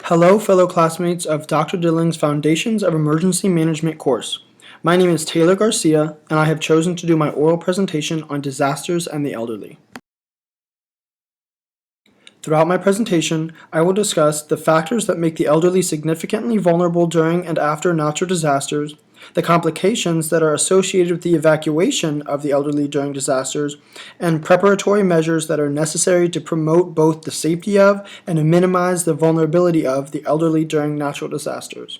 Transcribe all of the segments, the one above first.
Hello, fellow classmates of Dr. Dilling's Foundations of Emergency Management course. My name is Taylor Garcia, and I have chosen to do my oral presentation on disasters and the elderly. Throughout my presentation, I will discuss the factors that make the elderly significantly vulnerable during and after natural disasters, the complications that are associated with the evacuation of the elderly during disasters, and preparatory measures that are necessary to promote both the safety of and to minimize the vulnerability of the elderly during natural disasters.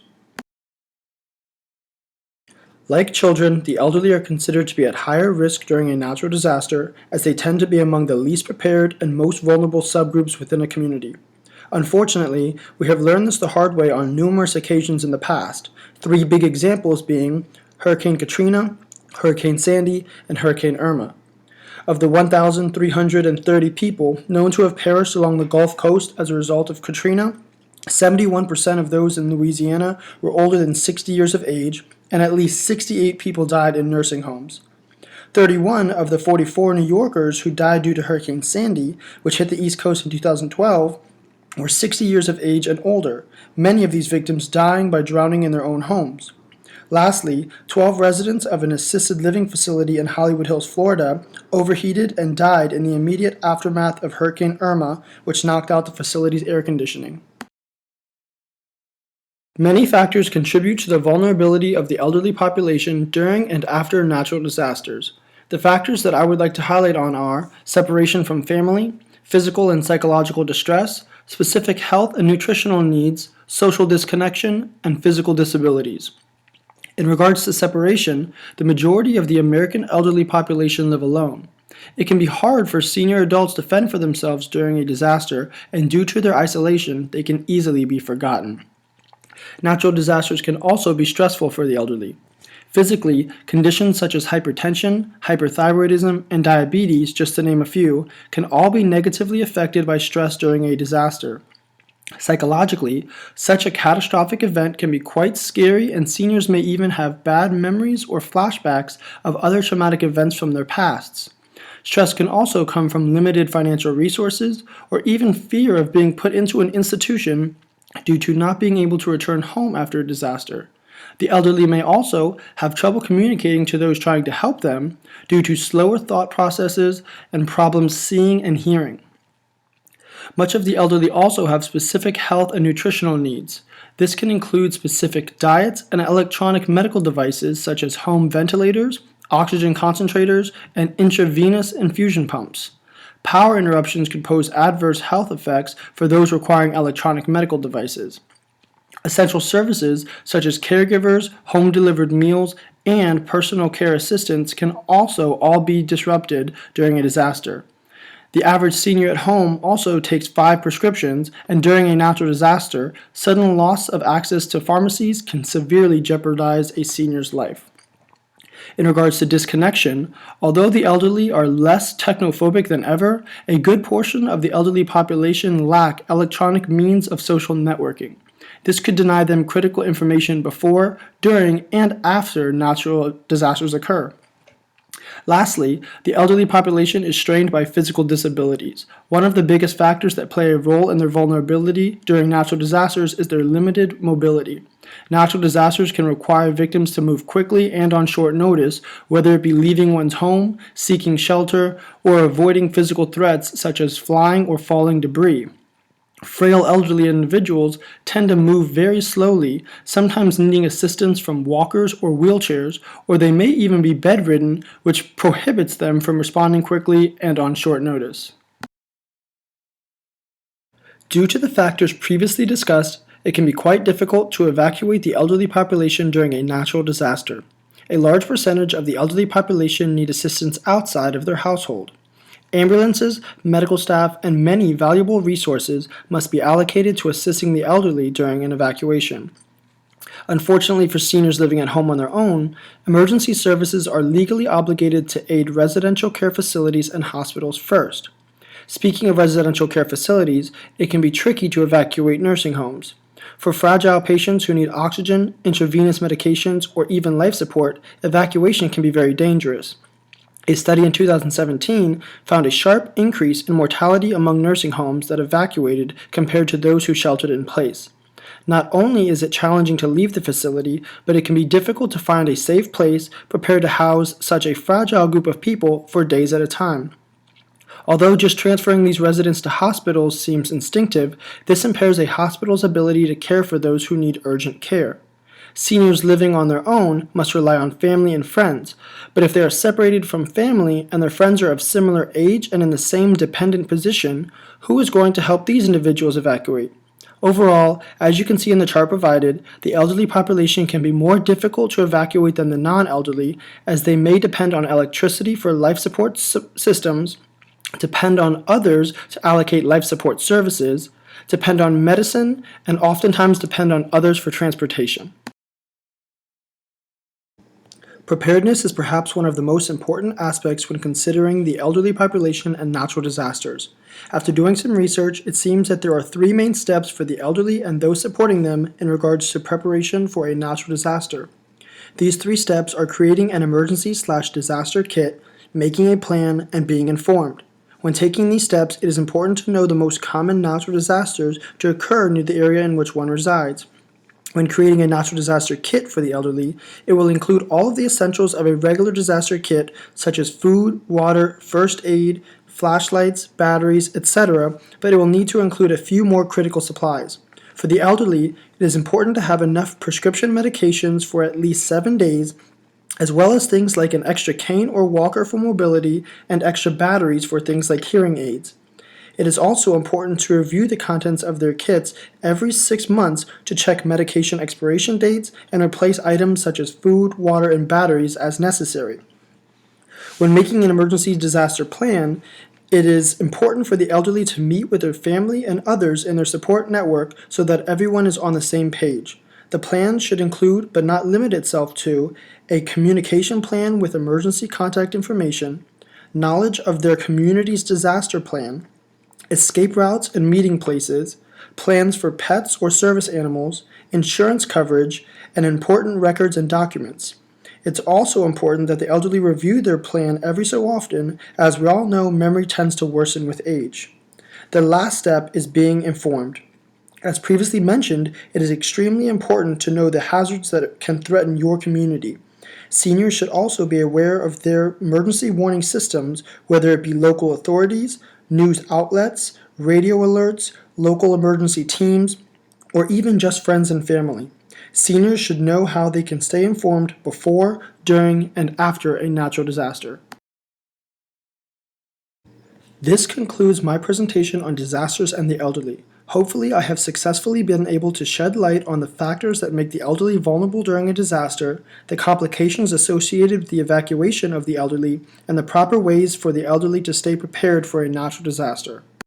Like children, the elderly are considered to be at higher risk during a natural disaster, as they tend to be among the least prepared and most vulnerable subgroups within a community. Unfortunately, we have learned this the hard way on numerous occasions in the past, three big examples being Hurricane Katrina, Hurricane Sandy, and Hurricane Irma. Of the 1,330 people known to have perished along the Gulf Coast as a result of Katrina, 71% of those in Louisiana were older than 60 years of age, and at least 68 people died in nursing homes. 31 of the 44 New Yorkers who died due to Hurricane Sandy, which hit the East Coast in 2012, were 60 years of age and older, many of these victims dying by drowning in their own homes. Lastly, 12 residents of an assisted living facility in Hollywood Hills, Florida, overheated and died in the immediate aftermath of Hurricane Irma, which knocked out the facility's air conditioning. Many factors contribute to the vulnerability of the elderly population during and after natural disasters. The factors that I would like to highlight on are separation from family, physical and psychological distress, specific health and nutritional needs, social disconnection, and physical disabilities. In regards to separation, the majority of the American elderly population live alone. It can be hard for senior adults to fend for themselves during a disaster, and due to their isolation, they can easily be forgotten. Natural disasters can also be stressful for the elderly. Physically, conditions such as hypertension, hyperthyroidism, and diabetes, just to name a few, can all be negatively affected by stress during a disaster. Psychologically, such a catastrophic event can be quite scary, and seniors may even have bad memories or flashbacks of other traumatic events from their pasts. Stress can also come from limited financial resources or even fear of being put into an institution due to not being able to return home after a disaster. The elderly may also have trouble communicating to those trying to help them due to slower thought processes and problems seeing and hearing. Much of the elderly also have specific health and nutritional needs. This can include specific diets and electronic medical devices such as home ventilators, oxygen concentrators, and intravenous infusion pumps. Power interruptions can pose adverse health effects for those requiring electronic medical devices. Essential services such as caregivers, home-delivered meals, and personal care assistants can also all be disrupted during a disaster. The average senior at home also takes 5 prescriptions, and during a natural disaster, sudden loss of access to pharmacies can severely jeopardize a senior's life. In regards to disconnection, although the elderly are less technophobic than ever, a good portion of the elderly population lack electronic means of social networking. This could deny them critical information before, during, and after natural disasters occur. Lastly, the elderly population is strained by physical disabilities. One of the biggest factors that play a role in their vulnerability during natural disasters is their limited mobility. Natural disasters can require victims to move quickly and on short notice, whether it be leaving one's home, seeking shelter, or avoiding physical threats such as flying or falling debris. Frail elderly individuals tend to move very slowly, sometimes needing assistance from walkers or wheelchairs, or they may even be bedridden, which prohibits them from responding quickly and on short notice. Due to the factors previously discussed, it can be quite difficult to evacuate the elderly population during a natural disaster. A large percentage of the elderly population need assistance outside of their household. Ambulances, medical staff, and many valuable resources must be allocated to assisting the elderly during an evacuation. Unfortunately for seniors living at home on their own, emergency services are legally obligated to aid residential care facilities and hospitals first. Speaking of residential care facilities, it can be tricky to evacuate nursing homes. For fragile patients who need oxygen, intravenous medications, or even life support, evacuation can be very dangerous. A study in 2017 found a sharp increase in mortality among nursing homes that evacuated compared to those who sheltered in place. Not only is it challenging to leave the facility, but it can be difficult to find a safe place prepared to house such a fragile group of people for days at a time. Although just transferring these residents to hospitals seems instinctive, this impairs a hospital's ability to care for those who need urgent care. Seniors living on their own must rely on family and friends, but if they are separated from family and their friends are of similar age and in the same dependent position, who is going to help these individuals evacuate? Overall, as you can see in the chart provided, the elderly population can be more difficult to evacuate than the non-elderly, as they may depend on electricity for life support systems, depend on others to allocate life support services, depend on medicine, and oftentimes depend on others for transportation. Preparedness is perhaps one of the most important aspects when considering the elderly population and natural disasters. After doing some research, it seems that there are three main steps for the elderly and those supporting them in regards to preparation for a natural disaster. These three steps are creating an emergency/disaster kit, making a plan, and being informed. When taking these steps, it is important to know the most common natural disasters to occur near the area in which one resides. When creating a natural disaster kit for the elderly, it will include all of the essentials of a regular disaster kit, such as food, water, first aid, flashlights, batteries, etc., but it will need to include a few more critical supplies. For the elderly, it is important to have enough prescription medications for at least 7 days, as well as things like an extra cane or walker for mobility and extra batteries for things like hearing aids. It is also important to review the contents of their kits every 6 months to check medication expiration dates and replace items such as food, water, and batteries as necessary. When making an emergency disaster plan, it is important for the elderly to meet with their family and others in their support network so that everyone is on the same page. The plan should include, but not limit itself to, a communication plan with emergency contact information, knowledge of their community's disaster plan, escape routes and meeting places, plans for pets or service animals, insurance coverage, and important records and documents. It's also important that the elderly review their plan every so often, as we all know memory tends to worsen with age. The last step is being informed. As previously mentioned, it is extremely important to know the hazards that can threaten your community. Seniors should also be aware of their emergency warning systems, whether it be local authorities, news outlets, radio alerts, local emergency teams, or even just friends and family. Seniors should know how they can stay informed before, during, and after a natural disaster. This concludes my presentation on disasters and the elderly. Hopefully, I have successfully been able to shed light on the factors that make the elderly vulnerable during a disaster, the complications associated with the evacuation of the elderly, and the proper ways for the elderly to stay prepared for a natural disaster.